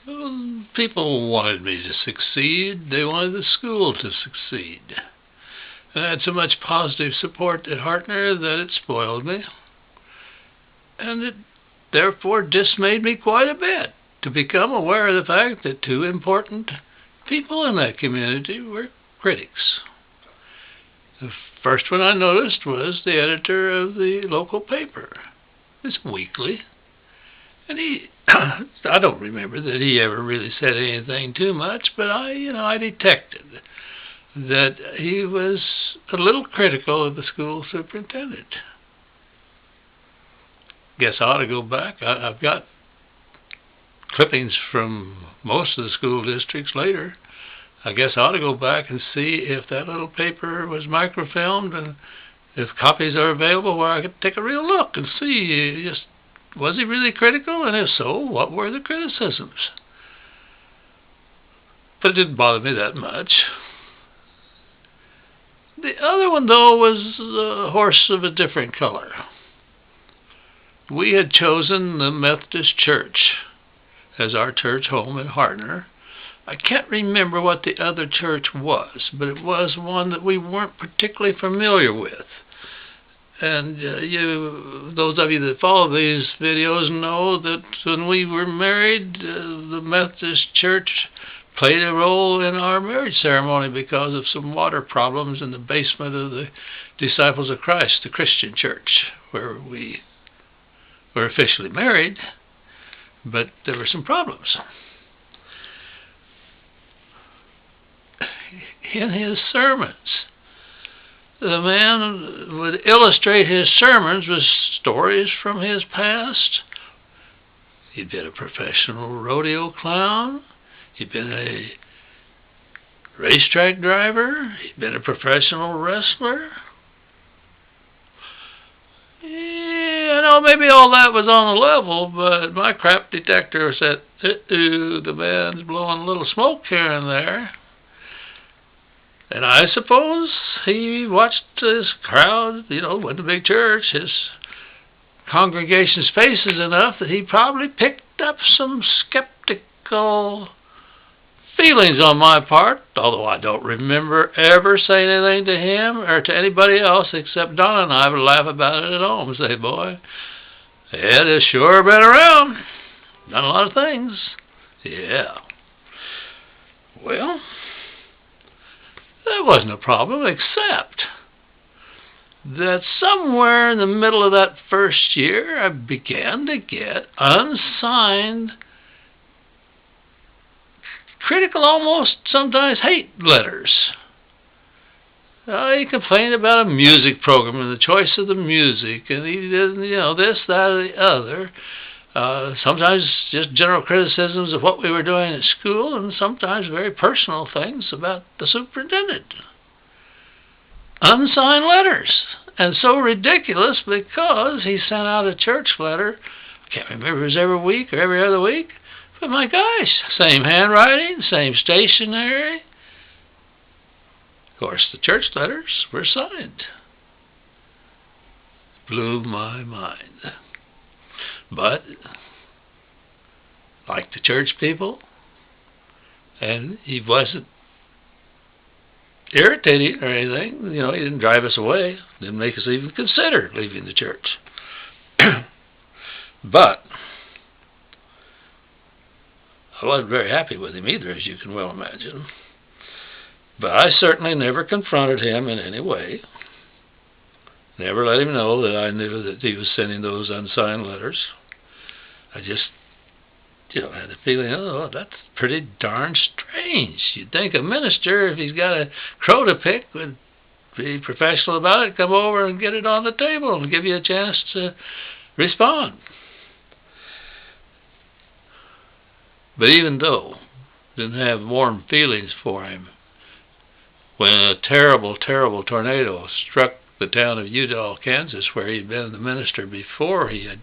Well, people wanted me to succeed. They wanted the school to succeed. And I had so much positive support at Hardtner that it spoiled me. And it therefore dismayed me quite a bit to become aware of the fact that two important people in that community were critics. The first one I noticed was the editor of the local paper. It's weekly. And I don't remember that he ever really said anything too much, but I detected that he was a little critical of the school superintendent. Guess I ought to go back. I've got clippings from most of the school districts later. I guess I ought to go back and see if that little paper was microfilmed and if copies are available where I could take a real look and see just was he really critical, and if so, what were the criticisms? But it didn't bother me that much. The other one, though, was a horse of a different color. We had chosen the Methodist Church as our church home in Hardtner. I can't remember what the other church was, but it was one that we weren't particularly familiar with. And those of you that follow these videos know that when we were married, the Methodist Church played a role in our marriage ceremony because of some water problems in the basement of the Disciples of Christ, the Christian church, where we were officially married, but there were some problems. In his sermons, the man would illustrate his sermons with stories from his past. He'd been a professional rodeo clown. He'd been a racetrack driver. He'd been a professional wrestler. Maybe all that was on the level, but my crap detector said, the man's blowing a little smoke here and there. And I suppose he watched his crowd, went to big church, his congregation spaces enough that he probably picked up some skeptical feelings on my part, although I don't remember ever saying anything to him or to anybody else except Donna and I would laugh about it at home and say, boy, Ed has sure been around, done a lot of things. Yeah. Well, that wasn't a problem, except that somewhere in the middle of that first year, I began to get unsigned, critical, almost sometimes hate letters. He complained about a music program and the choice of the music, and he did, this, that, or the other. Sometimes just general criticisms of what we were doing at school, and sometimes very personal things about the superintendent. Unsigned letters. And so ridiculous because he sent out a church letter. I can't remember if it was every week or every other week. But my gosh, same handwriting, same stationery. Of course, the church letters were signed. Blew my mind. But, like the church people, and he wasn't irritating or anything. He didn't drive us away. Didn't make us even consider leaving the church. But I wasn't very happy with him either, as you can well imagine. But I certainly never confronted him in any way. Never let him know that I knew that he was sending those unsigned letters. I just, had the feeling, that's pretty darn strange. You'd think a minister, if he's got a crow to pick, would be professional about it, come over and get it on the table and give you a chance to respond. But even though I didn't have warm feelings for him, when a terrible, terrible tornado struck the town of Udall, Kansas, where he'd been the minister before he had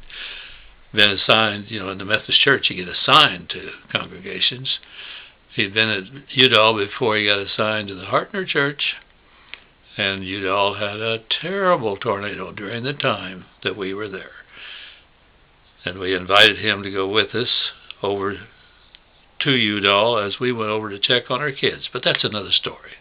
been assigned, in the Methodist Church, you get assigned to congregations. He'd been at Udall before he got assigned to the Hardtner Church, and Udall had a terrible tornado during the time that we were there. And we invited him to go with us over to you, doll, as we went over to check on our kids. But that's another story.